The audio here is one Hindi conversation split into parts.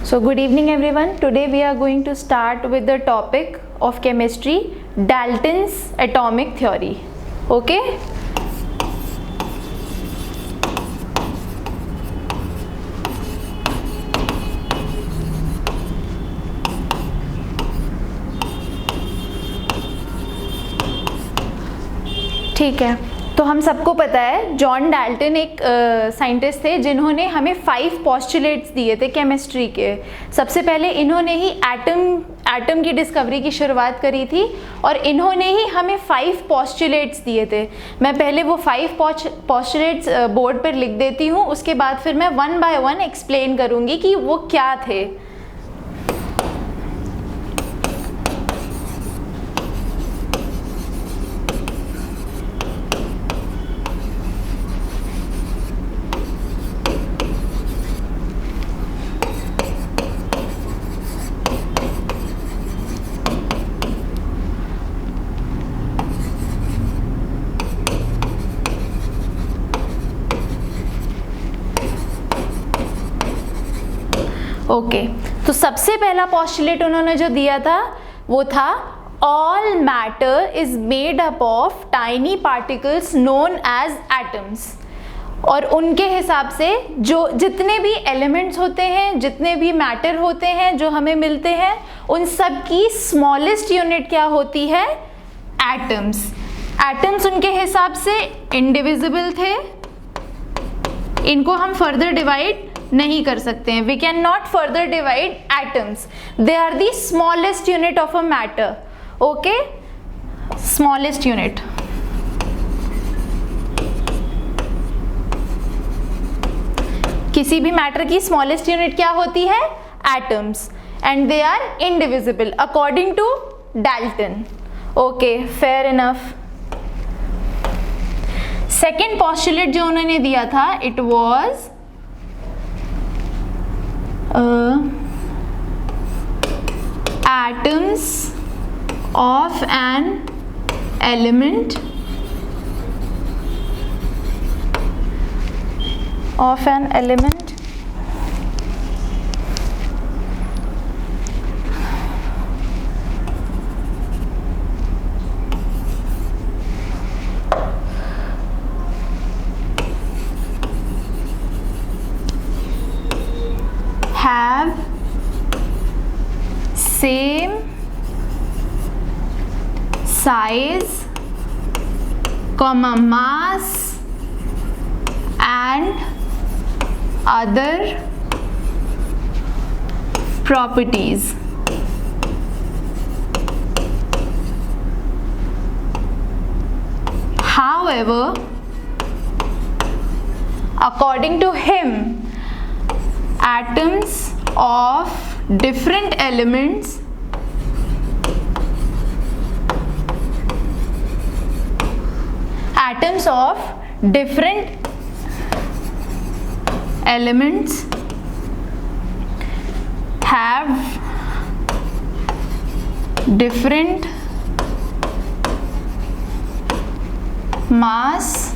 So good evening everyone. Today we are going to start with the topic of chemistry, Dalton's atomic theory. Okay? ठीक है, तो हम सबको पता है जॉन डाल्टन एक साइंटिस्ट थे जिन्होंने हमें 5 पोस्टुलेट्स दिए थे केमिस्ट्री के। सबसे पहले इन्होंने ही एटम की डिस्कवरी की शुरुआत करी थी और इन्होंने ही हमें 5 पोस्टुलेट्स दिए थे। मैं पहले वो 5 पोस्टुलेट्स बोर्ड पर लिख देती हूँ, उसके बाद फिर मैं 1 बाय 1 एक्सप्लेन करूँगी कि वो क्या थे। ओके, तो सबसे पहला पोस्टुलेट उन्होंने जो दिया था वो था all matter is made up of tiny particles known as atoms. और उनके हिसाब से जो जितने भी एलिमेंट्स होते हैं, जितने भी मैटर होते हैं जो हमें मिलते हैं, उन सब की स्मॉलेस्ट यूनिट क्या होती है? एटम्स। एटम्स उनके हिसाब से इंडिविजिबल थे, इनको हम फर्दर डिवाइड नहीं कर सकते हैं। We can not further divide atoms, they are the smallest unit of a matter. Okay, smallest unit. किसी भी मैटर की स्मॉलेस्ट यूनिट क्या होती है? Atoms, and they are indivisible according to Dalton. Okay, fair enough. Second postulate जो उन्होंने दिया था, it was atoms of an element have same size, mass and other properties. However, according to him, atoms of different elements have different mass,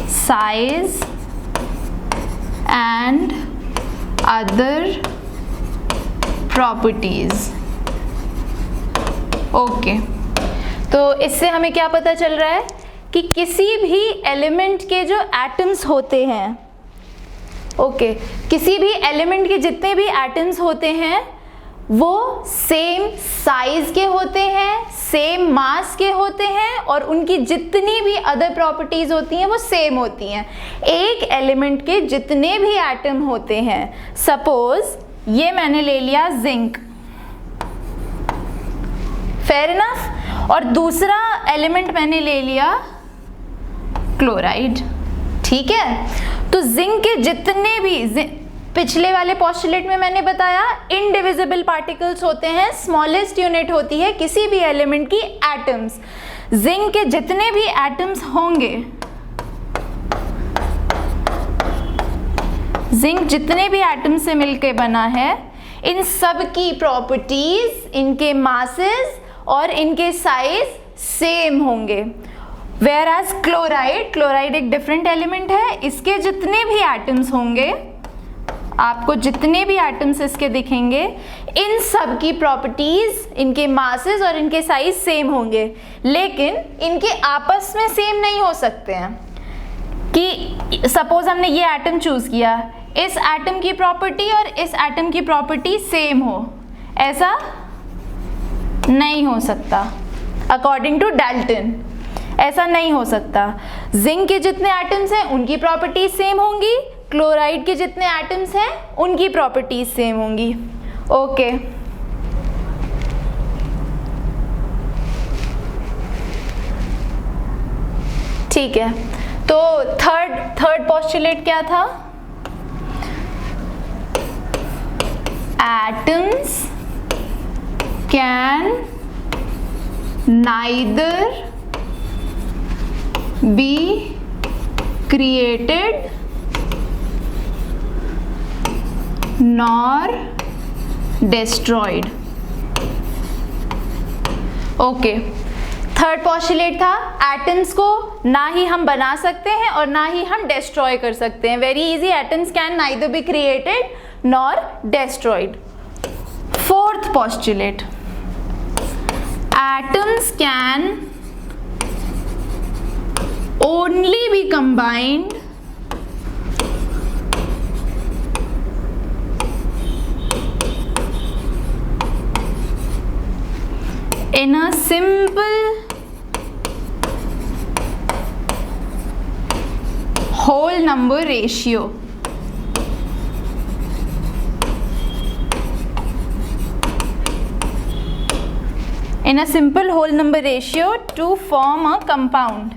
size and other properties. Okay, तो इससे हमें क्या पता चल रहा है कि किसी भी एलिमेंट के जो एटम्स होते हैं, ओके, किसी भी एलिमेंट के जितने भी एटम्स होते हैं वो सेम साइज के होते हैं, सेम मास के होते हैं और उनकी जितनी भी अदर प्रॉपर्टीज होती हैं वो सेम होती हैं। एक एलिमेंट के जितने भी एटम होते हैं, सपोज ये मैंने ले लिया जिंक, फेयर इनफ, और दूसरा एलिमेंट मैंने ले लिया क्लोराइड। ठीक है, तो जिंक के जितने भी, पिछले वाले पोस्टुलेट में मैंने बताया इनडिविजिबल पार्टिकल्स होते हैं, स्मॉलेस्ट यूनिट होती है किसी भी एलिमेंट की एटम्स। जिंक के जितने भी एटम्स होंगे, जिंक जितने भी एटम से मिलकर बना है, इन सब की प्रॉपर्टीज, इनके मासेस और इनके साइज सेम होंगे। वेयर एज क्लोराइड एक डिफरेंट एलिमेंट है, इसके जितने भी एटम्स होंगे आपको जितने भी एटम्स इसके दिखेंगे इन सब की प्रॉपर्टीज, इनके मासेस और इनके साइज सेम होंगे, लेकिन इनके आपस में सेम नहीं हो सकते हैं। कि सपोज हमने ये एटम चूज किया, इस एटम की प्रॉपर्टी और इस एटम की प्रॉपर्टी सेम हो, ऐसा नहीं हो सकता। अकॉर्डिंग टू डाल्टन ऐसा नहीं हो सकता। जिंक के जितने एटम्स हैं उनकी प्रॉपर्टीज सेम होंगी, क्लोराइड के जितने एटम्स हैं उनकी प्रॉपर्टीज सेम होंगी। ओके, ठीक है। तो थर्ड पोस्टुलेट क्या था? Atoms can neither be created nor destroyed। Okay, third postulate था एटम्स को ना ही हम बना सकते हैं और ना ही हम डिस्ट्रॉय कर सकते हैं। Very easy, atoms can neither be created nor destroyed। Fourth postulate, atoms can only be combined in a simple whole number ratio। in a simple whole number ratio to form a compound।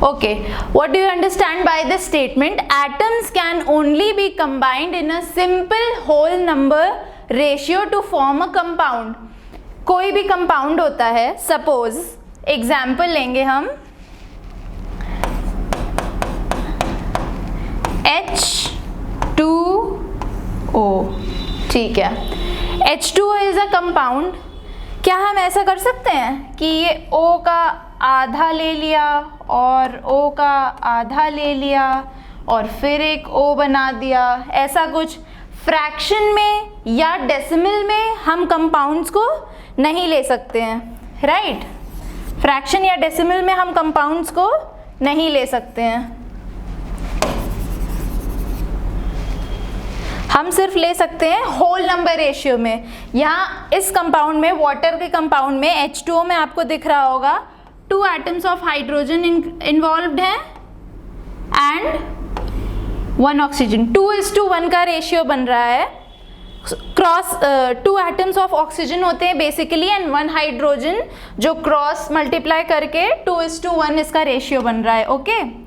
Okay, what do you understand by this statement? Atoms can only be combined in a simple whole number ratio to form a compound। कोई भी compound होता है, suppose example लेंगे हम H2O, ठीक है। H2O is a compound। क्या हम ऐसा कर सकते हैं कि ये O का आधा ले लिया और O का आधा ले लिया और फिर एक O बना दिया? ऐसा कुछ फ्रैक्शन में या डेसिमल में हम कंपाउंड्स को नहीं ले सकते हैं, राइट? फ्रैक्शन या डेसिमल में हम कंपाउंड्स को नहीं ले सकते हैं। हम सिर्फ ले सकते हैं होल नंबर रेशियो में। यहाँ इस कंपाउंड में, वाटर के कंपाउंड में H2O में आपको दिख रहा होगा 2 एटम्स ऑफ हाइड्रोजन इन्वॉल्व्ड हैं एंड 1 ऑक्सीजन। 2:1 का रेशियो बन रहा है। क्रॉस 2 एटम्स ऑफ ऑक्सीजन होते हैं बेसिकली एंड 1 हाइड्रोजन, जो क्रॉस मल्टीप्लाई करके 2:1 इसका रेशियो बन रहा है। ओके,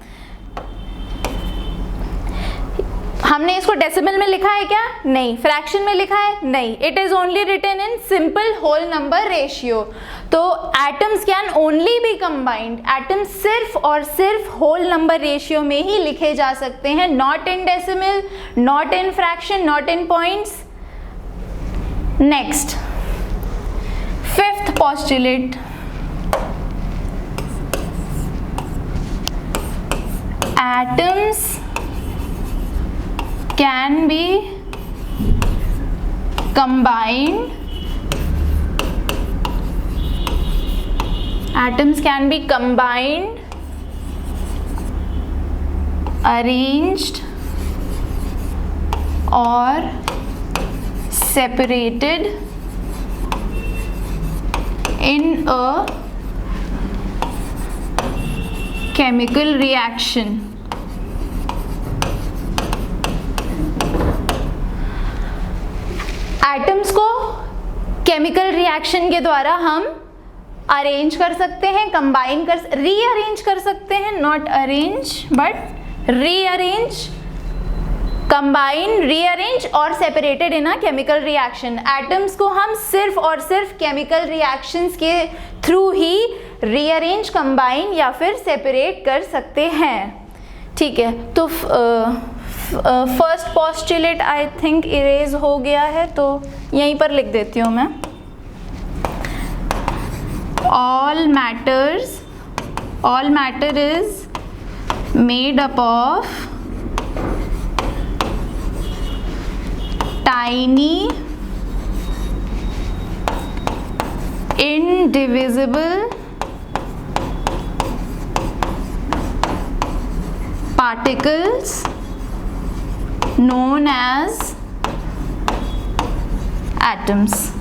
हमने इसको डेसिमल में लिखा है क्या? नहीं। फ्रैक्शन में लिखा है? नहीं। It is only written in simple whole number ratio. तो atoms can only be combined, atoms सिर्फ और सिर्फ होल नंबर रेशियो में ही लिखे जा सकते हैं, not in decimal, not in fraction, not in points. Next, fifth postulate, atoms can be combined, atoms can be combined, arranged or separated in a chemical reaction। Atoms को केमिकल रिएक्शन के द्वारा हम अरेंज कर सकते हैं, कंबाइन कर, रीअरेंज कर सकते हैं, not arrange but rearrange, combine, rearrange और separated in a chemical reaction. Atoms को हम सिर्फ और सिर्फ केमिकल रिएक्शंस के थ्रू ही रीअरेंज, कंबाइन या फिर सेपरेट कर सकते हैं। ठीक है, तो first postulate I think erase हो गया है, तो यहीं पर लिख देती हूँ मैं। all matter is made up of tiny indivisible particles known as atoms.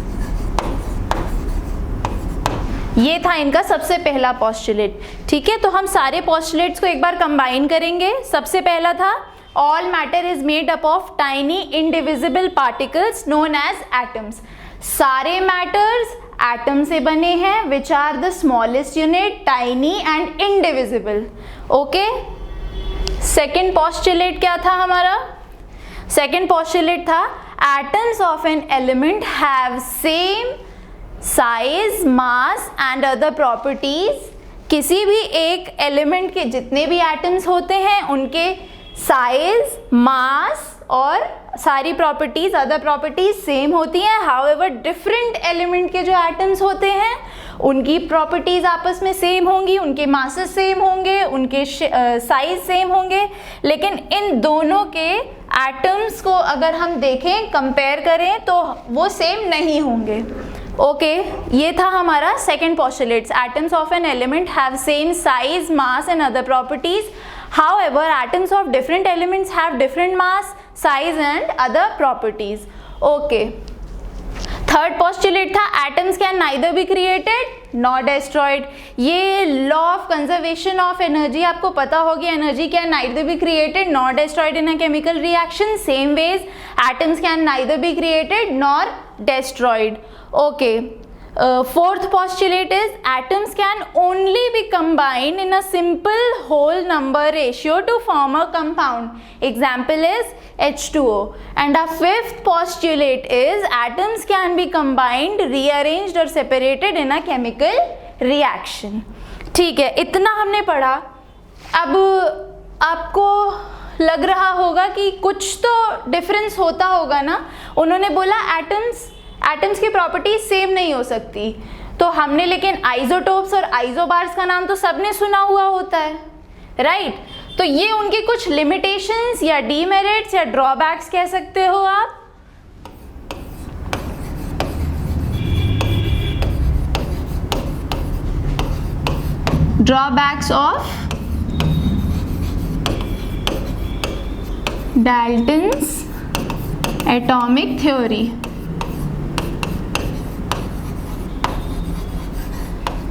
ये था इनका सबसे पहला पॉस्टुलेट. ठीक है, तो हम सारे पॉस्टुलेट्स को एक बार कंबाइन करेंगे. सबसे पहला था all matter is made up of tiny indivisible particles known as atoms. सारे मैटर्स एटम से बने हैं which are the smallest unit, tiny and indivisible. Okay, second postulate क्या था हमारा? सेकेंड पॉस्टुलेट था atoms of an element have same size, mass and other properties. किसी भी एक एलिमेंट के जितने भी एटम्स होते हैं उनके साइज, मास और सारी प्रॉपर्टीज, अदर प्रॉपर्टीज सेम होती हैं. हाउएवर डिफरेंट एलिमेंट के जो एटम्स होते हैं उनकी प्रॉपर्टीज आपस में सेम होंगी, उनके मासेस सेम होंगे, उनके साइज सेम होंगे, लेकिन इन दोनों के एटम्स को अगर हम देखें, कंपेयर करें तो वो सेम नहीं होंगे. ओके, ये था हमारा second postulates. Atoms of an element have same size, mass and other properties. However, atoms of different elements have different mass, size and other properties. Okay. Third postulate था atoms can neither be created nor destroyed. ये law of conservation of energy आपको पता होगी. Energy can neither be created nor destroyed in a chemical reaction. Same ways, atoms can neither be created nor destroyed. Okay. Fourth postulate is atoms can only be combined in a simple whole number ratio to form a compound. Example is H2O. And our fifth postulate is atoms can be combined, rearranged or separated in a chemical reaction. ठीक है, इतना हमने पढ़ा. अब आपको लग रहा होगा कि कुछ तो डिफरेंस होता होगा ना. उन्होंने बोला एटम्स की प्रॉपर्टीज सेम नहीं हो सकती. तो हमने लेकिन आइसोटोप्स और आइसोबार्स का नाम तो सबने सुना हुआ होता है, राइट? तो ये उनके कुछ लिमिटेशंस या डीमेरिट्स या ड्रॉबैक्स कह सकते हो आप. Drawbacks of Dalton's atomic theory.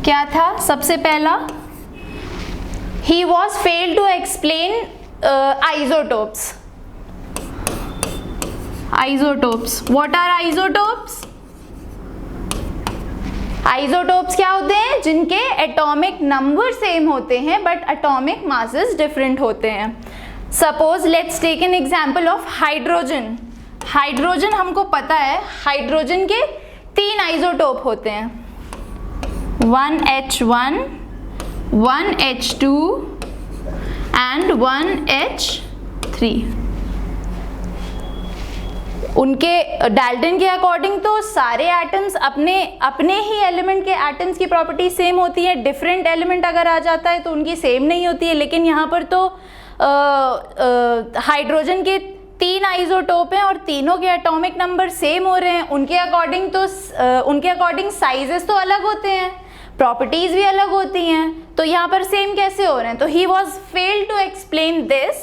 क्या था सबसे पहला? He was fail to explain isotopes. Isotopes, what are isotopes? Isotopes क्या होते हैं? जिनके एटॉमिक नंबर सेम होते हैं बट एटॉमिक मासेस डिफरेंट होते हैं. Suppose let's take an example of hydrogen. Hydrogen हमको पता है, हाइड्रोजन के 3 आइसोटोप होते हैं. 1H1, 1H2 and 1H3. उनके डाल्टन के अकॉर्डिंग तो सारे एटम्स अपने ही एलिमेंट के एटम्स की प्रॉपर्टी सेम होती है. डिफरेंट एलिमेंट अगर आ जाता है तो उनकी सेम नहीं होती है. लेकिन यहाँ पर तो हाइड्रोजन के 3 आइसोटोप हैं और तीनों के एटॉमिक नंबर सेम हो रहे हैं. उनके अकॉर्डिंग साइजेस तो अलग होते हैं, प्रॉपर्टीज भी अलग होती हैं. तो यहाँ पर सेम कैसे हो रहे हैं? तो he was fail to explain this.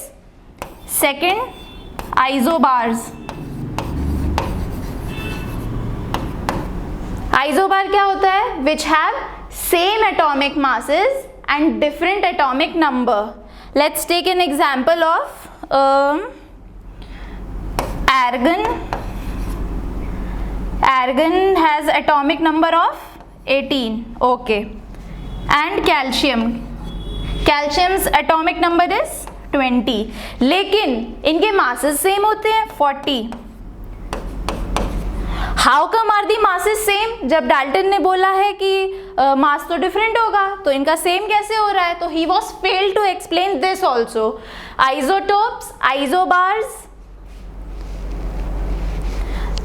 Second, isobars. Isobar क्या होता है? Which have same atomic masses and different atomic number. Let's take an example of argon. Argon has atomic number of 18. Okay. And calcium. Calcium's atomic number is 20. लेकिन इनके masses same होते हैं 40. How come are the masses same? जब डाल्टन ने बोला है कि मास तो डिफरेंट होगा तो इनका सेम कैसे हो रहा है? तो he was failed to explain this also. Isotopes, isobars.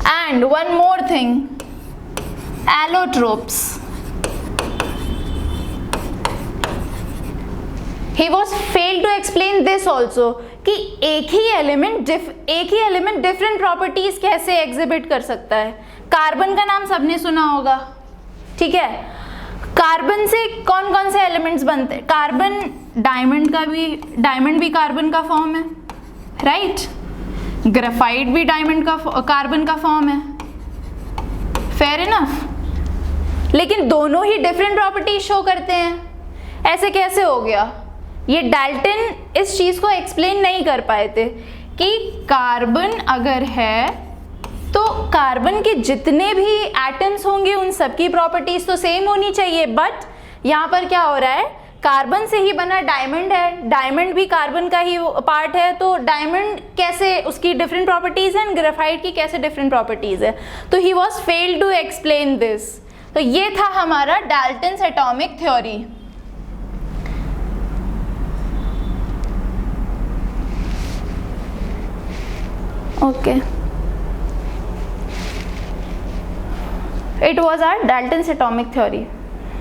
And one more thing, allotropes. He was failed to explain this also कि एक ही एलिमेंट डिफरेंट प्रॉपर्टीज कैसे एग्जिबिट कर सकता है। कार्बन का नाम सबने सुना होगा, ठीक है। कार्बन से कौन कौन से एलिमेंट्स बनते हैं? कार्बन, डायमंड भी कार्बन का फॉर्म है, राइट। ग्रेफाइट भी कार्बन का फॉर्म है, फेयर इनफ। लेकिन दोनों ही डिफरेंट प्रॉपर्टीज शो करते हैं, ऐसे कैसे हो गया? ये डाल्टन इस चीज को एक्सप्लेन नहीं कर पाए थे कि कार्बन अगर है तो कार्बन के जितने भी एटम्स होंगे उन सबकी प्रॉपर्टीज तो सेम होनी चाहिए, बट यहाँ पर क्या हो रहा है, कार्बन से ही बना डायमंड है, डायमंड भी कार्बन का ही पार्ट है, तो डायमंड कैसे, उसकी डिफरेंट प्रॉपर्टीज हैं, ग्रेफाइट की कैसे डिफरेंट प्रॉपर्टीज है। तो he was failed to explain this. तो ये था हमारा Dalton's atomic theory. Okay, it was our Dalton's atomic theory.